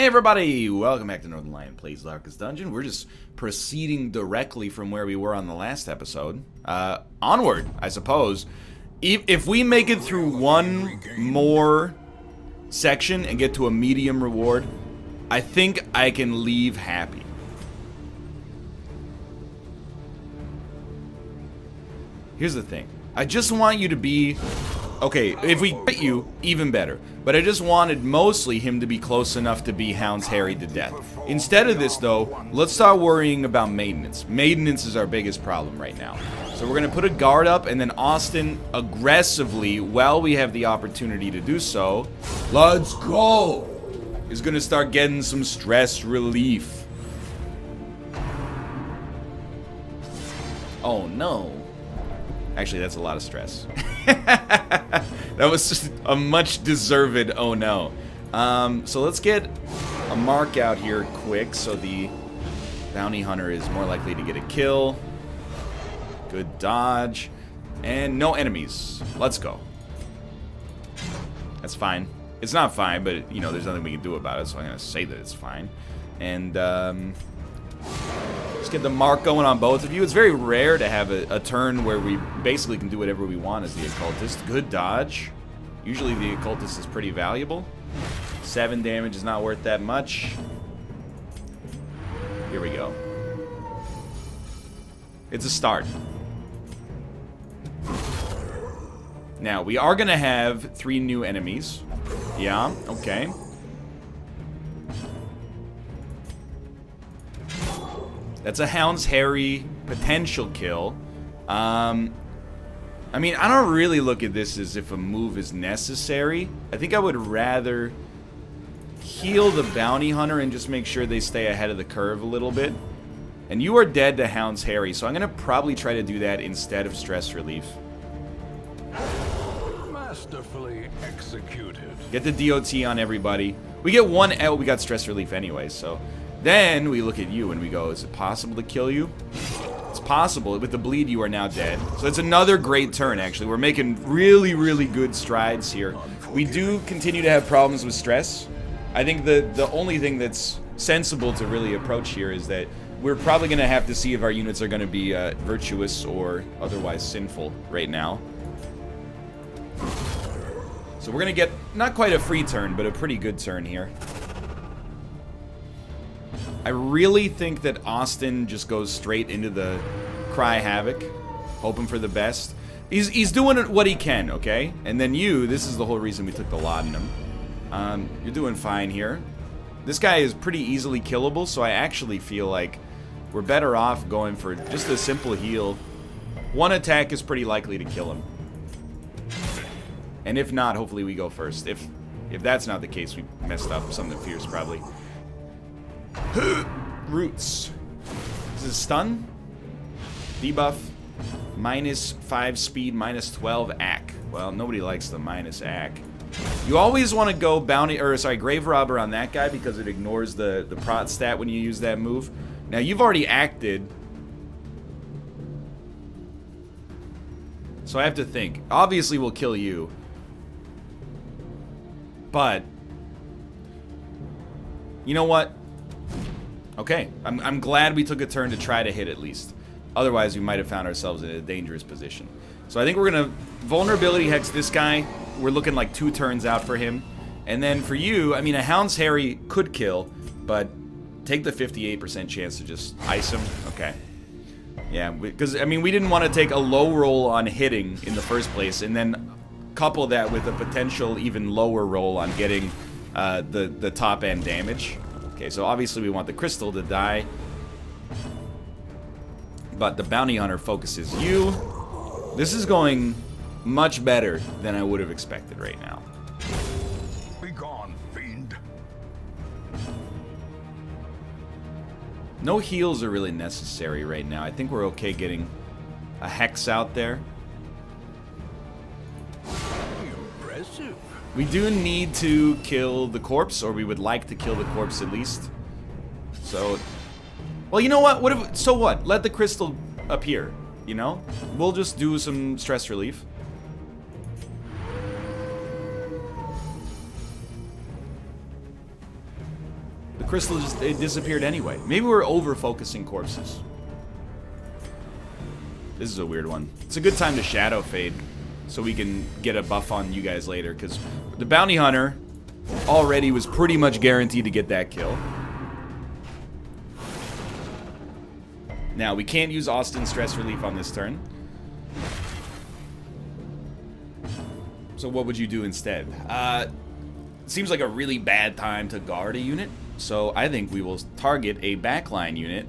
Hey everybody, welcome back to Northernlion Plays Darkest Dungeon. We're just proceeding directly from where we were on the last episode. Onward, I suppose. If we make it through one more section and get to a medium reward, I think I can leave happy. Here's the thing. I just want you to be... Okay, if we get you, even better. But I just wanted mostly him to be close enough to be Hound's harried to death. Instead of this, though, let's start worrying about maintenance. Maintenance is our biggest problem right now. So we're going to put a guard up, and then Austin aggressively, while we have the opportunity to do so, let's go, is going to start getting some stress relief. Oh, no. Actually, that's a lot of stress. That was just a much deserved oh no. So let's get a mark out here quick so the bounty hunter is more likely to get a kill. Good dodge. And no enemies. Let's go. That's fine. It's not fine, but you know, there's nothing we can do about it, so I'm gonna say that it's fine. And let's get the mark going on both of you. It's very rare to have a turn where we basically can do whatever we want as the occultist. Good dodge. Usually the occultist is pretty valuable. 7 damage is not worth that much. Here we go. It's a start. Now, we are going to have 3 new enemies. Yeah, okay. That's a Hound's Harry potential kill. I mean, I don't really look at this as if a move is necessary. I think I would rather heal the bounty hunter and just make sure they stay ahead of the curve a little bit. And you are dead to Hound's Harry, so I'm going to probably try to do that instead of stress relief. Masterfully executed. Get the DOT on everybody. We get 1 L, we got stress relief anyway, so... Then we look at you and we go, is it possible to kill you? It's possible. With the bleed, you are now dead. So it's another great turn, actually. We're making really, really good strides here. We do continue to have problems with stress. I think the only thing that's sensible to really approach here is that we're probably going to have to see if our units are going to be virtuous or otherwise sinful right now. So we're going to get not quite a free turn, but a pretty good turn here. I really think that Austin just goes straight into the cry havoc, hoping for the best. He's doing what he can, okay? And then you, this is the whole reason we took the laudanum. You're doing fine here. This guy is pretty easily killable, so I actually feel like we're better off going for just a simple heal. 1 attack is pretty likely to kill him. And if not, hopefully we go first. If that's not the case, we messed up something fierce probably. Roots. Is it stun? Debuff. -5 speed, -12 AC. Well, nobody likes the minus AC. You always want to go grave robber on that guy because it ignores the prot stat when you use that move. Now you've already acted. So I have to think. Obviously we'll kill you. But you know what? Okay, I'm glad we took a turn to try to hit at least. Otherwise, we might have found ourselves in a dangerous position. So I think we're going to vulnerability hex this guy. We're looking like 2 turns out for him. And then for you, I mean, a Hound's Harry could kill, but take the 58% chance to just ice him. Okay. Yeah, because, I mean, we didn't want to take a low roll on hitting in the first place, and then couple that with a potential even lower roll on getting the top end damage. Okay, so obviously we want the crystal to die. But the bounty hunter focuses you. This is going much better than I would have expected right now. Be gone, fiend. No heals are really necessary right now. I think we're okay getting a hex out there. Impressive. We do need to kill the corpse, or we would like to kill the corpse at least. So, well, you know what? So what? Let the crystal appear, you know? We'll just do some stress relief. The crystal just it disappeared anyway. Maybe we're over-focusing corpses. This is a weird one. It's a good time to shadow fade so we can get a buff on you guys later, because the bounty hunter already was pretty much guaranteed to get that kill. Now, we can't use Austin's stress relief on this turn. So what would you do instead? Seems like a really bad time to guard a unit, so I think we will target a backline unit.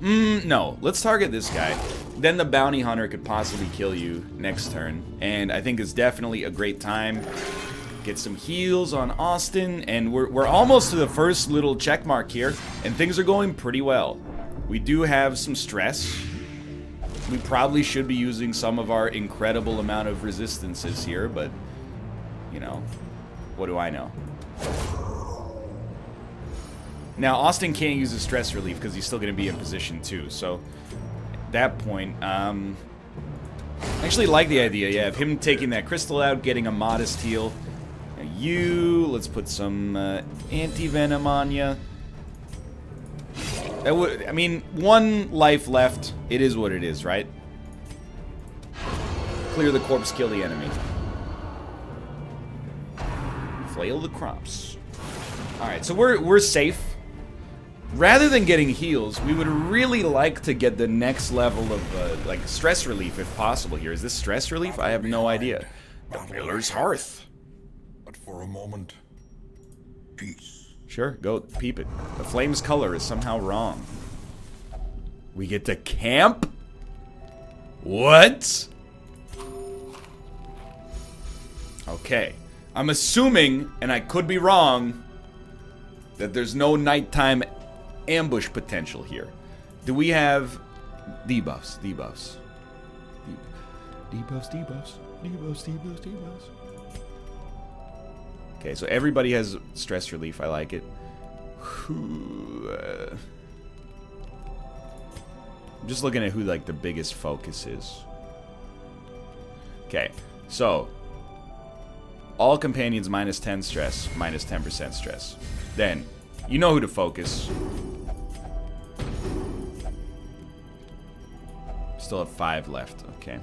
No, let's target this guy. Then the bounty hunter could possibly kill you next turn, and I think it's definitely a great time. Get some heals on Austin, and we're almost to the first little check mark here, and things are going pretty well. We do have some stress. We probably should be using some of our incredible amount of resistances here, but, you know, what do I know? Now, Austin can't use his stress relief because he's still going to be in position too, so at that point, I actually like the idea, yeah, of him taking that crystal out, getting a modest heal. Now let's put some anti-venom on you. That would, I mean, 1 life left. It is what it is, right? Clear the corpse, kill the enemy. Flail the crops. Alright, so we're safe. Rather than getting heals, we would really like to get the next level of, like, stress relief if possible here. Is this stress relief? I have no idea. The Miller's Hearth. But for a moment, peace. Sure, go peep it. The flame's color is somehow wrong. We get to camp? What? Okay. I'm assuming, and I could be wrong, that there's no nighttime ambush potential here. Do we have debuffs? Debuffs. Debuffs, debuffs. Debuffs, debuffs, debuffs. Okay, so everybody has stress relief. I like it. I'm just looking at who, like, the biggest focus is. Okay, so all companions minus 10 stress, minus 10% stress. Then, you know who to focus. Still have 5 left, okay.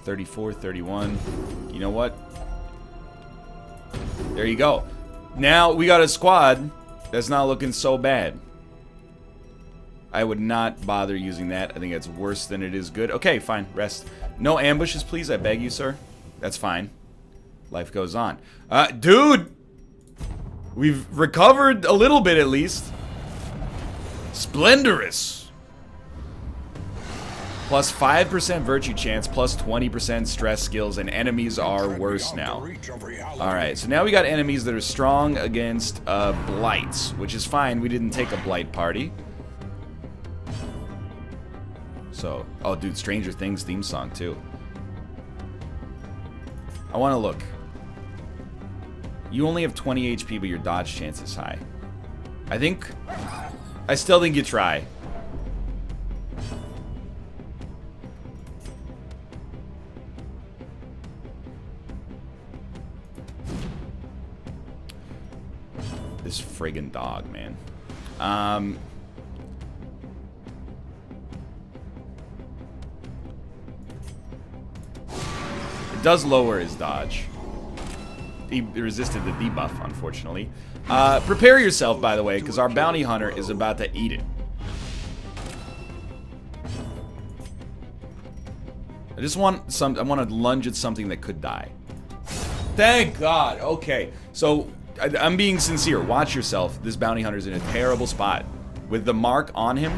$34, $31. You know what? There you go. Now we got a squad that's not looking so bad. I would not bother using that. I think it's worse than it is good. Okay, fine. Rest. No ambushes, please. I beg you, sir. That's fine. Life goes on. Dude! We've recovered a little bit, at least. Splendorous. Plus 5% virtue chance, plus 20% stress skills, and enemies are worse now. Alright, so now we got enemies that are strong against blights, which is fine. We didn't take a blight party. So, oh dude, Stranger Things theme song too. I want to look. You only have 20 HP, but your dodge chance is high. I still think you try. This friggin' dog, man. It does lower his dodge. He resisted the debuff, unfortunately. Prepare yourself, by the way, because our bounty hunter is about to eat it. I want to lunge at something that could die. Thank God. Okay, so I'm being sincere. Watch yourself. This bounty hunter's in a terrible spot. With the mark on him.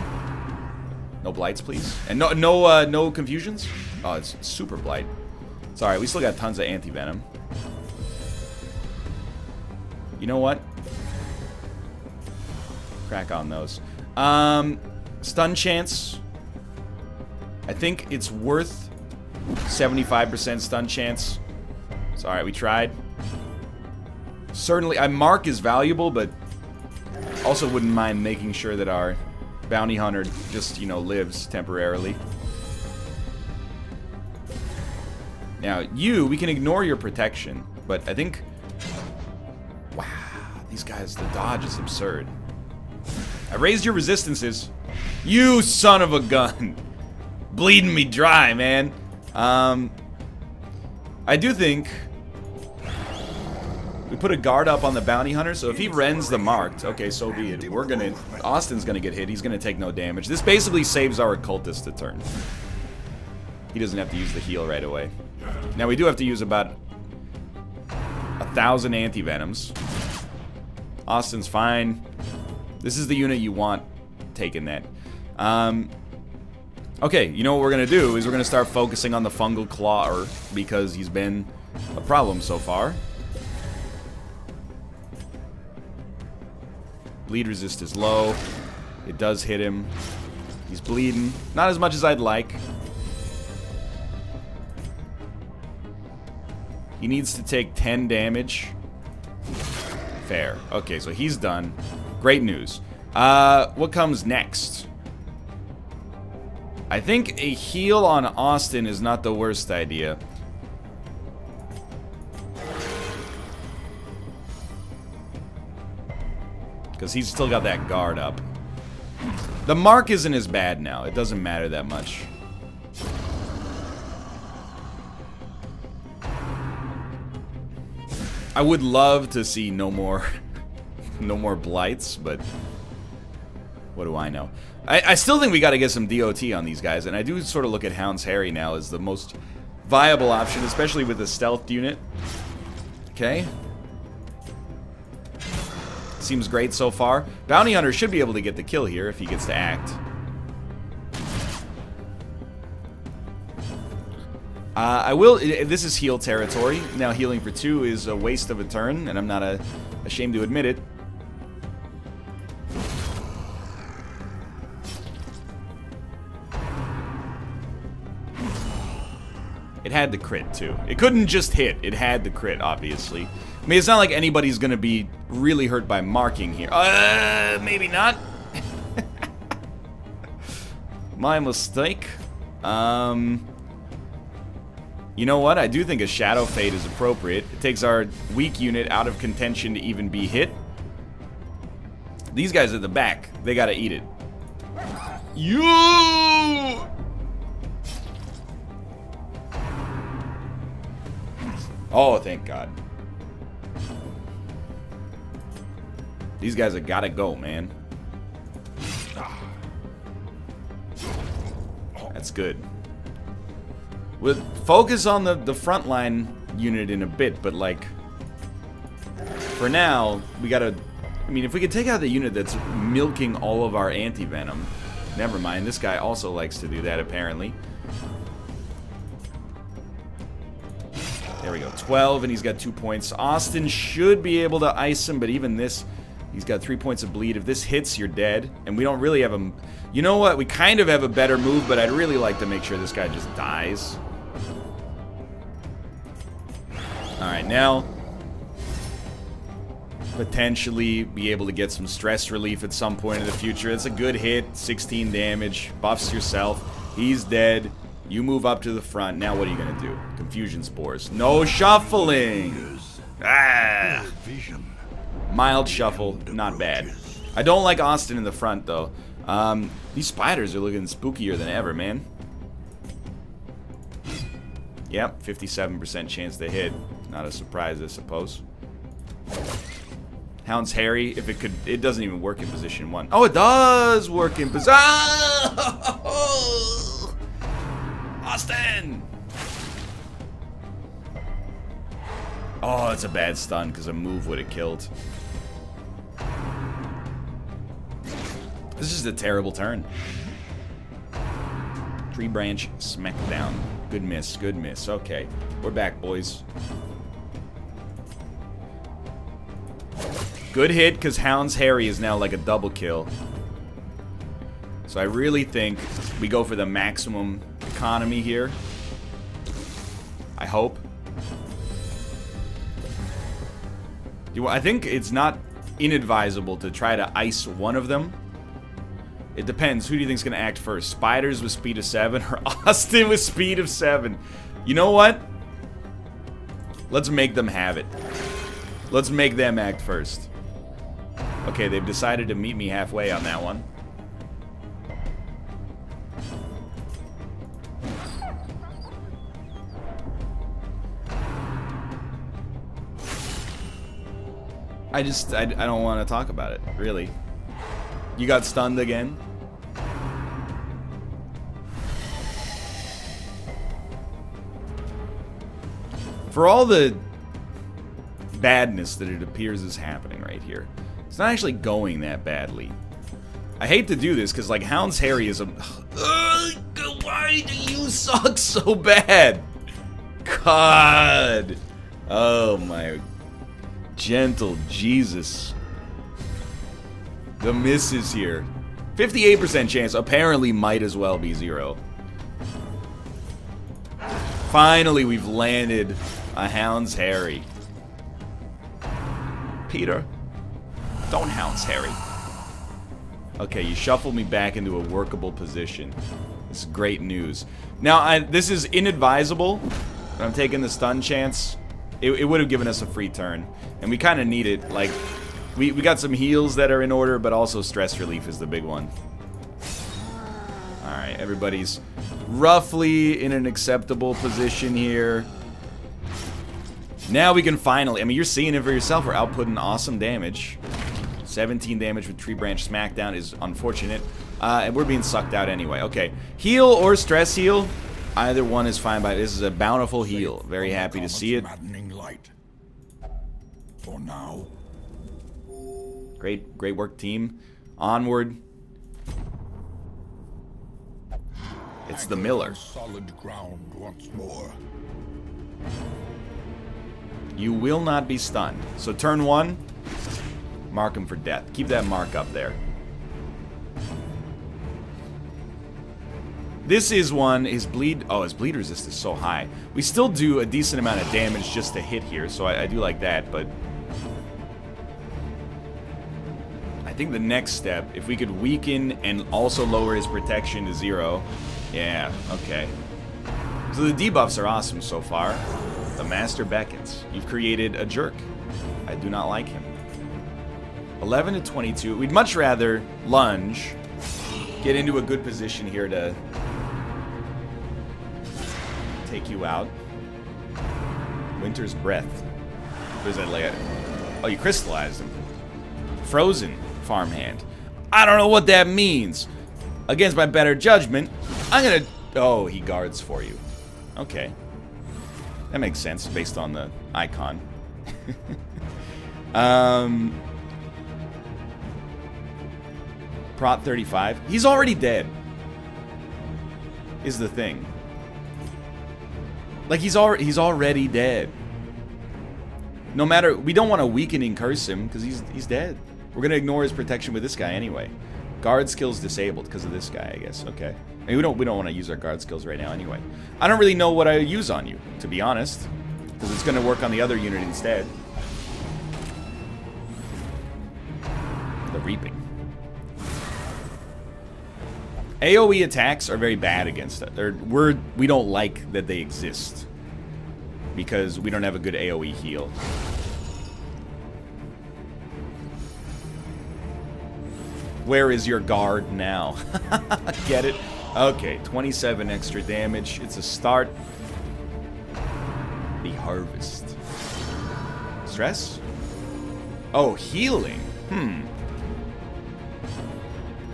No blights, please. And no confusions? Oh, it's super blight. Sorry, we still got tons of anti-venom. You know what? Crack on those. Stun chance. I think it's worth 75% stun chance. It's alright, we tried. Certainly, mark is valuable, but also wouldn't mind making sure that our bounty hunter just, you know, lives temporarily. Now, we can ignore your protection, but I think... Wow, these guys, the dodge is absurd. I raised your resistances. You son of a gun. Bleeding me dry, man. I do think... We put a guard up on the bounty hunter, so if he rends the marked, okay, so be it. We're gonna... Austin's gonna get hit. He's gonna take no damage. This basically saves our occultist a turn. He doesn't have to use the heal right away. Now, we do have to use about 1,000 anti-venoms. Austin's fine. This is the unit you want taking that. Okay, you know what we're gonna do is we're gonna start focusing on the fungal clawer because he's been a problem so far. Bleed resist is low. It does hit him. He's bleeding. Not as much as I'd like. He needs to take 10 damage. Fair. Okay, so he's done. Great news. What comes next? I think a heal on Austin is not the worst idea. Because he's still got that guard up. The mark isn't as bad now. It doesn't matter that much. I would love to see no more blights, but what do I know? I still think we got to get some DOT on these guys, and I do sort of look at Hound's Harry now as the most viable option, especially with the stealth unit. Okay. Seems great so far. Bounty Hunter should be able to get the kill here if he gets to act. I will... This is heal territory. Now healing for 2 is a waste of a turn, and I'm not ashamed to admit it. It had the crit, too. It couldn't just hit. It had the crit, obviously. I mean, it's not like anybody's going to be really hurt by marking here. Maybe not. My mistake. You know what? I do think a Shadow Fade is appropriate. It takes our weak unit out of contention to even be hit. These guys at the back, they got to eat it. You! Oh, thank God. These guys have got to go, man. That's good. We'll focus on the frontline unit in a bit, but, like, for now, we got to... I mean, if we could take out the unit that's milking all of our anti-venom... Never mind, this guy also likes to do that, apparently. There we go, 12, and he's got 2 points. Austin should be able to ice him, but even this, he's got 3 points of bleed. If this hits, you're dead. And we don't really have a... You know what? We kind of have a better move, but I'd really like to make sure this guy just dies. Alright, now... potentially be able to get some stress relief at some point in the future. It's a good hit, 16 damage, buffs yourself. He's dead. You move up to the front. Now what are you going to do? Confusion spores. No shuffling! Ah! Mild shuffle, not bad. I don't like Austin in the front, though. These spiders are looking spookier than ever, man. Yep, 57% chance to hit. Not a surprise, I suppose. Hound's Harry, if it could... It doesn't even work in position 1. Oh, it does work in position... Oh! Austin! Oh, it's a bad stun because a move would have killed. This is just a terrible turn. Tree branch, smackdown. Good miss, good miss. Okay, we're back, boys. Good hit, because Hound's Harry is now like a double kill. So I really think we go for the maximum economy here. I hope. I think it's not inadvisable to try to ice one of them. It depends. Who do you think is going to act first? Spiders with speed of 7 or Austin with speed of 7? You know what? Let's make them have it. Let's make them act first. Okay, they've decided to meet me halfway on that one. I don't want to talk about it, really. You got stunned again? For all the badness that it appears is happening right here, it's not actually going that badly. I hate to do this because, like, Hound's Harry is a... why do you suck so bad? God. Oh, my gentle Jesus. The misses here. 58% chance. Apparently might as well be 0. Finally, we've landed a Hound's Harry. Peter, don't Hound's Harry. Okay, you shuffled me back into a workable position. This is great news. Now, this is inadvisable, but I'm taking the stun chance. It would have given us a free turn, and we kind of need it. Like, we got some heals that are in order, but also stress relief is the big one. Alright, everybody's roughly in an acceptable position here. Now we can finally, I mean, you're seeing it for yourself. We're outputting awesome damage. 17 damage with Tree Branch Smackdown is unfortunate. And we're being sucked out anyway. Okay, heal or stress heal. Either one is fine, but this is a bountiful heal. Very happy to see it. For now. Great work, team. Onward. It's the Miller. Solid ground once more. You will not be stunned. So turn 1, mark him for death. Keep that mark up there. This is one, his bleed resist is so high. We still do a decent amount of damage just to hit here, so I do like that, but I think the next step, if we could weaken and also lower his protection to 0, yeah, okay. So the debuffs are awesome so far. The Master beckons. You've created a jerk. I do not like him. 11 to 22. We'd much rather lunge, get into a good position here to take you out. Winter's Breath. What does that lay at? Oh, you crystallized him. Frozen Farmhand. I don't know what that means. Against my better judgment, I'm gonna... Oh, he guards for you. Okay. That makes sense based on the icon. Prot 35. He's already dead. Is the thing. Like, he's already dead. No matter... We don't want to weaken and curse him, because he's dead. We're going to ignore his protection with this guy anyway. Guard skills disabled because of this guy, I guess. Okay. I mean, we don't want to use our guard skills right now anyway. I don't really know what I use on you, to be honest. Because it's going to work on the other unit instead. The Reaping. AoE attacks are very bad against us. We don't like that they exist. Because we don't have a good AoE heal. Where is your guard now? Get it? Okay, 27 extra damage. It's a start. The Harvest. Stress? Oh, healing.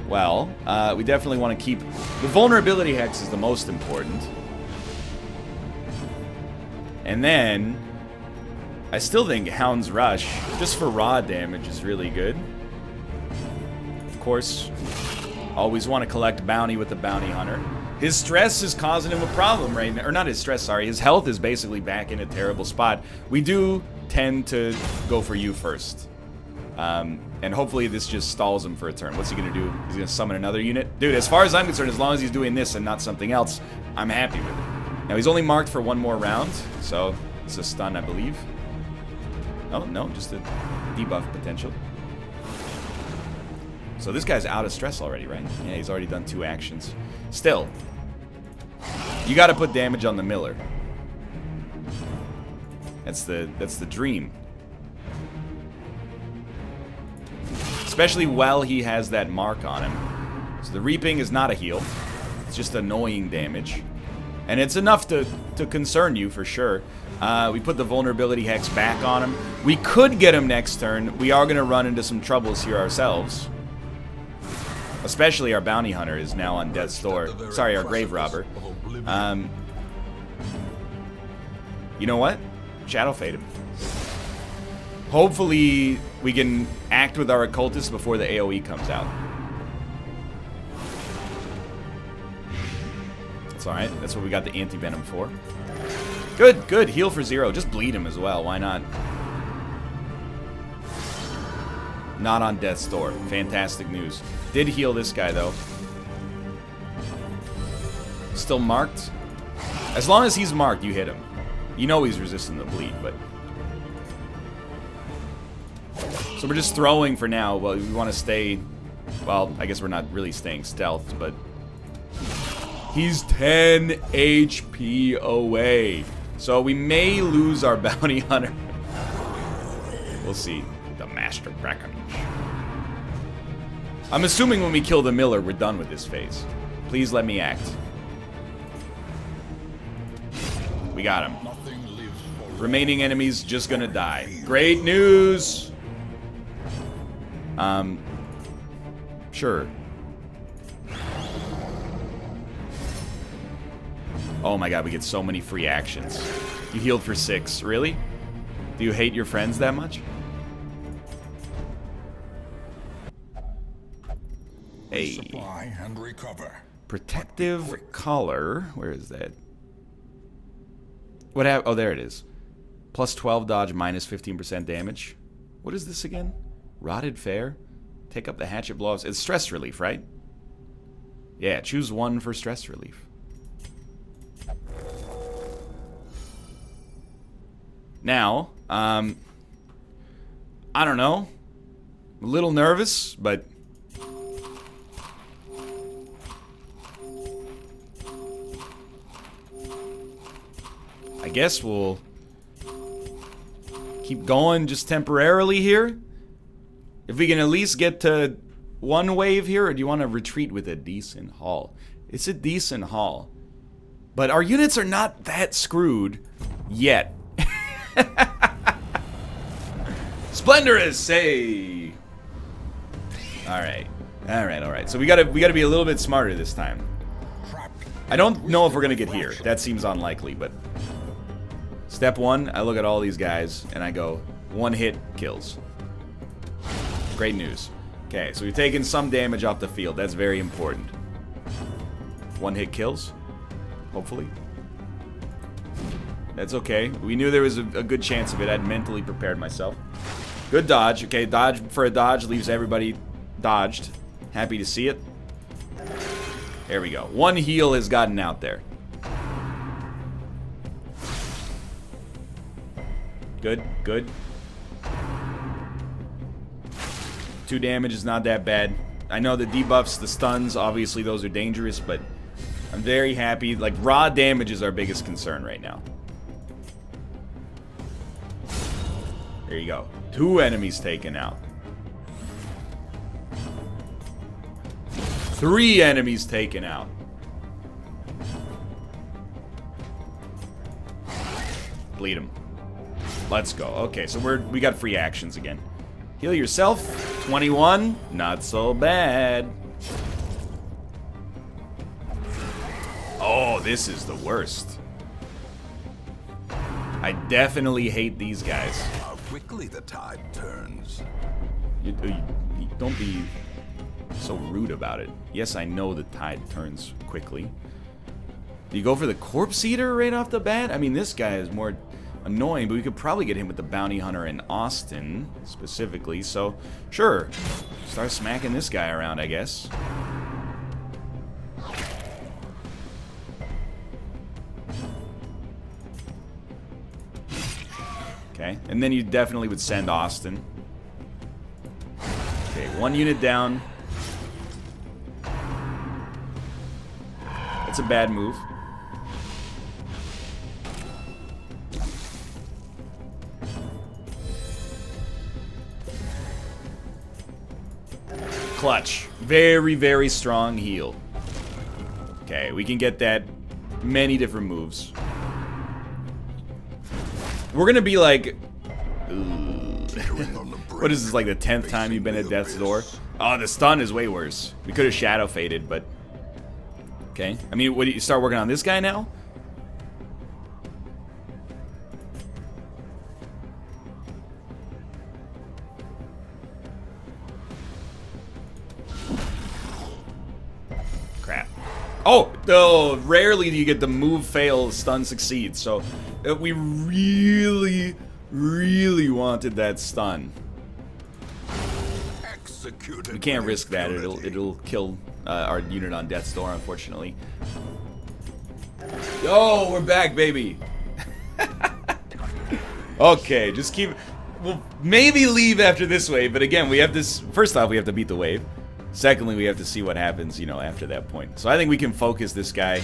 Well, we definitely want to keep... The vulnerability hex is the most important. And then... I still think Hound's Rush, just for raw damage, is really good. Of course, always want to collect bounty with the bounty hunter. His stress is causing him a problem right now. Or not his stress, sorry. His health is basically back in a terrible spot. We do tend to go for you first. And hopefully this just stalls him for a turn. What's he going to do? He's going to summon another unit? Dude, as far as I'm concerned, as long as he's doing this and not something else, I'm happy with it. Now, he's only marked for one more round, so it's a stun, I believe. Oh, no, just a debuff potential. So this guy's out of stress already, right? Yeah, he's already done 2 actions. Still, you got to put damage on the Miller. That's the dream. Especially while he has that mark on him. So the reaping is not a heal. It's just annoying damage. And it's enough to concern you, for sure. We put the vulnerability hex back on him. We could get him next turn. We are going to run into some troubles here ourselves. Especially our bounty hunter is now on death's door. Sorry, our grave robber. You know what? Shadow Fade him. Hopefully, we can act with our occultist before the AoE comes out. That's alright. That's what we got the anti-venom for. Good, good. Heal for 0. Just bleed him as well. Why not? Not on death's door. Fantastic news. Did heal this guy, though. Still marked? As long as he's marked, you hit him. You know he's resisting the bleed, but... So we're just throwing for now. Well, we want to stay... Well, I guess we're not really staying stealthed, but... He's 10 HP away. So we may lose our bounty hunter. We'll see. The Master Bracken. I'm assuming when we kill the Miller, we're done with this phase. Please let me act. We got him. Remaining enemies just gonna die. Great news! Sure. Oh my god, we get so many free actions. You healed for 6. Really? Do you hate your friends that much? Hey. Supply and recover. Protective collar. Where is that? What happened? Oh, there it is. Plus 12 dodge, minus 15% damage. What is this again? Rotted Fare? Take up the hatchet blows. It's stress relief, right? Yeah, choose one for stress relief. Now, I don't know. I'm a little nervous, but... I guess we'll keep going just temporarily here. If we can at least get to one wave here, or do you want to retreat with a decent haul? It's a decent haul. But our units are not that screwed yet. Splendorous, hey! Alright. So we gotta be a little bit smarter this time. I don't know if we're gonna get here. That seems unlikely, but... Step 1, I look at all these guys, and I go, 1 hit kills. Great news. Okay, so we've taken some damage off the field. That's very important. 1 hit kills. Hopefully. That's okay. We knew there was a good chance of it. I'd mentally prepared myself. Good dodge. Okay, dodge for a dodge leaves everybody dodged. Happy to see it. There we go. 1 heal has gotten out there. Good, good. 2 damage is not that bad. I know the debuffs, the stuns, obviously those are dangerous, but I'm very happy. Like, raw damage is our biggest concern right now. There you go. 2 enemies taken out. 3 enemies taken out. Bleed him. Let's go. Okay, so we got free actions again. Heal yourself. 21. Not so bad. Oh, this is the worst. I definitely hate these guys. How quickly the tide turns. You don't be so rude about it. Yes, I know the tide turns quickly. Do you go for the Corpse Eater right off the bat? I mean, this guy is more annoying, but we could probably get him with the Bounty Hunter in Austin, specifically. So, sure. Start smacking this guy around, I guess. Okay, and then you definitely would send Austin. Okay, 1 unit down. That's a bad move. clutch. Very, very strong heal. Okay, we can get that many different moves. We're gonna be like... What is this, like the 10th time you've been at death's door? Oh, the stun is way worse. We could have shadow faded, but... Okay. I mean, what do you start working on this guy now? Crap. Oh, no, rarely do you get the move fail, stun succeed. So we really, really wanted that stun. We can't risk that. It'll kill our unit on death's door, unfortunately. Oh, we're back, baby. Okay, just keep. We'll maybe leave after this wave, but again, we have this. First off, we have to beat the wave. Secondly, we have to see what happens, you know, after that point. So I think we can focus this guy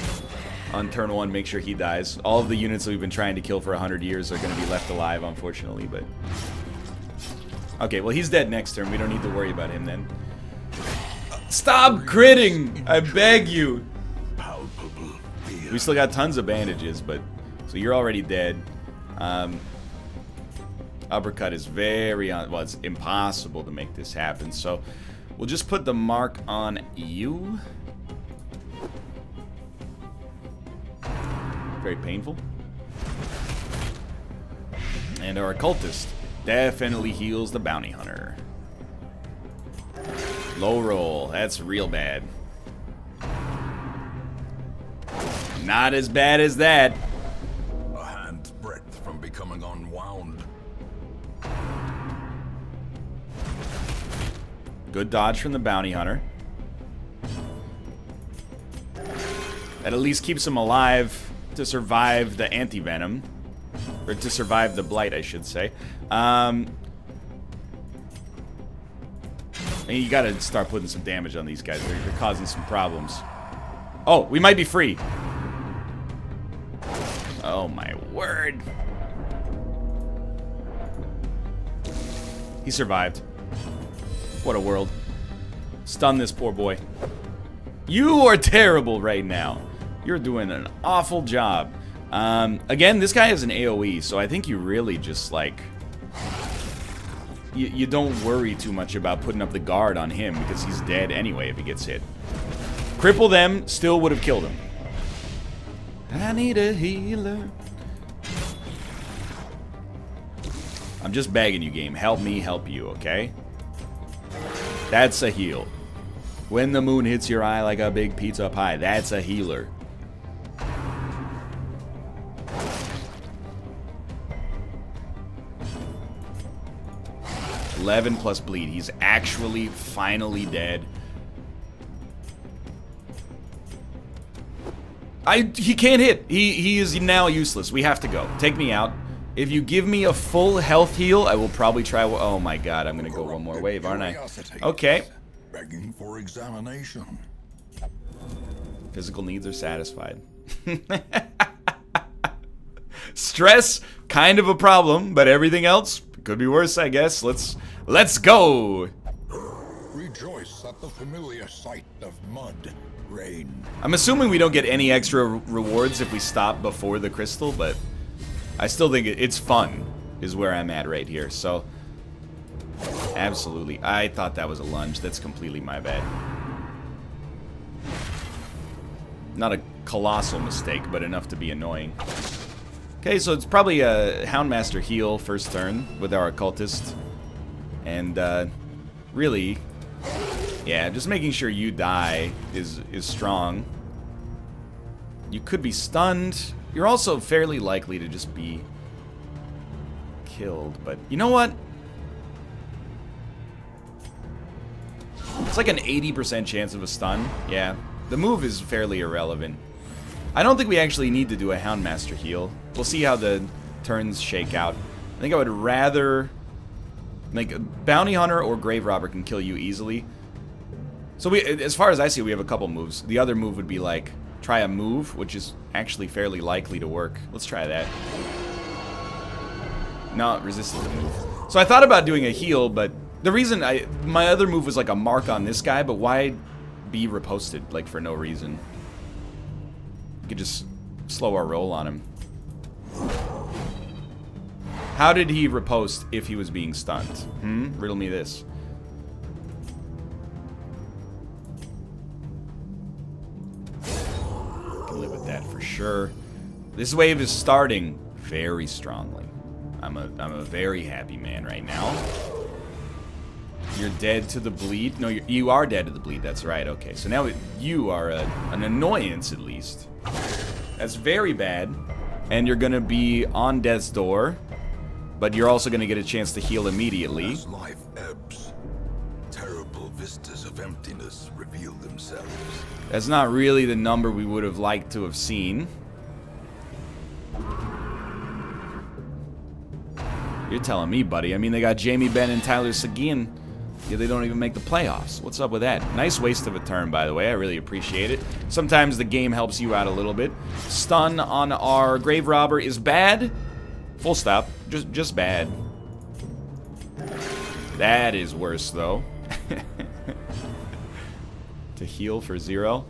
on turn 1, make sure he dies. All of the units that we've been trying to kill for 100 years are going to be left alive, unfortunately, but... Okay, well, he's dead next turn. We don't need to worry about him then. Stop critting! I beg you! We still got tons of bandages, but... So you're already dead. Uppercut is very... Well, it's impossible to make this happen, so... We'll just put the mark on you. Very painful. And our occultist definitely heals the bounty hunter. Low roll. That's real bad. Not as bad as that. A hand's breadth from becoming unwound. Good dodge from the bounty hunter. That at least keeps him alive to survive the anti-venom. Or to survive the blight, I should say. And you gotta start putting some damage on these guys. They're causing some problems. Oh, we might be free. Oh my word. He survived. What a world. Stun this poor boy. You are terrible right now. You're doing an awful job. Again, this guy has an AoE, so I think you really just, like... You don't worry too much about putting up the guard on him, because he's dead anyway if he gets hit. Cripple them, still would have killed him. I need a healer. I'm just begging you, game. Help me help you, okay? That's a heal. When the moon hits your eye like a big pizza pie, that's a healer. $11 plus bleed. He's actually finally dead. He can't hit. He is now useless. We have to go. Take me out. If you give me a full health heal, I will probably try. Oh my god, I'm gonna go one more wave, aren't I? Okay. Begging for examination. Physical needs are satisfied. Stress, kind of a problem, but everything else could be worse, I guess. Let's go. Rejoice at the familiar sight of mud, rain. I'm assuming we don't get any extra rewards if we stop before the crystal, but I still think it's fun, is where I'm at right here. So, absolutely. I thought that was a lunge. That's completely my bad. Not a colossal mistake, but enough to be annoying. Okay, so it's probably a Houndmaster heal first turn with our occultist. And, really, yeah, just making sure you die is strong. You could be stunned. You're also fairly likely to just be killed, but you know what? It's like an 80% chance of a stun. Yeah, the move is fairly irrelevant. I don't think we actually need to do a Houndmaster heal. We'll see how the turns shake out. I think I would rather... Like, Bounty Hunter or Grave Robber can kill you easily. So we, as far as I see, we have a couple moves. The other move would be like, try a move, which is actually fairly likely to work. Let's try that. No, it resisted the move. So I thought about doing a heal, but The reason my other move was like a mark on this guy, but why be riposted, like, for no reason? You could just slow our roll on him. How did he riposte if he was being stunned? Riddle me this. Can live with that for sure. This wave is starting very strongly. I'm a very happy man right now. You're dead to the bleed. No, you are dead to the bleed. That's right. Okay, so now you are an annoyance, at least. That's very bad. And you're going to be on death's door. But you're also going to get a chance to heal immediately. As life ebbs, terrible vistas of emptiness reveal themselves. That's not really the number we would have liked to have seen. You're telling me, buddy. I mean, they got Jamie Benn and Tyler Seguin. Yeah, they don't even make the playoffs. What's up with that? Nice waste of a turn, by the way. I really appreciate it. Sometimes the game helps you out a little bit. Stun on our Grave Robber is bad. Full stop. Just bad. That is worse, though. To heal for 0.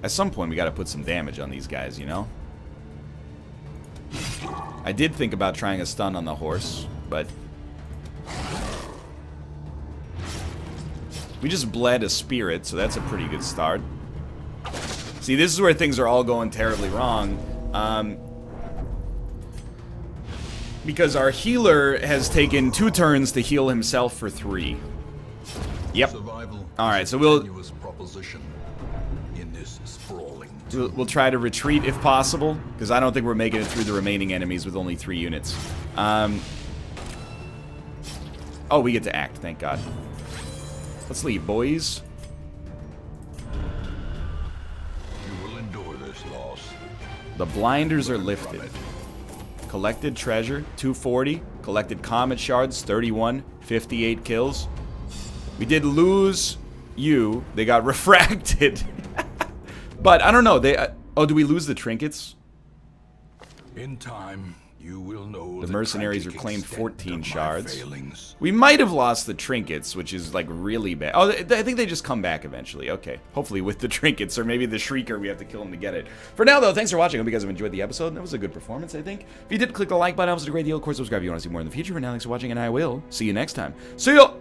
At some point, we got to put some damage on these guys, you know? I did think about trying a stun on the horse, but we just bled a spirit, so that's a pretty good start. See, this is where things are all going terribly wrong. Because our healer has taken 2 turns to heal himself for 3. Yep. Alright, so we'll try to retreat if possible, because I don't think we're making it through the remaining enemies with only 3 units. Oh, we get to act, thank God. Let's leave, boys. You will endure this loss. The blinders are lifted. Collected treasure, 240. Collected comet shards, 31. 58 kills. We did lose you. They got refracted. But I don't know. Oh, do we lose the trinkets? In time, you will know the mercenaries reclaimed 14 shards. Failings. We might have lost the trinkets, which is like really bad. Oh, I think they just come back eventually. Okay. Hopefully with the trinkets, or maybe the Shrieker, we have to kill him to get it. For now, though, thanks for watching. I hope you guys have enjoyed the episode. That was a good performance, I think. If you did, click the like button. That was a great deal. Of course, subscribe if you want to see more in the future. For now, thanks for watching, and I will see you next time. See ya!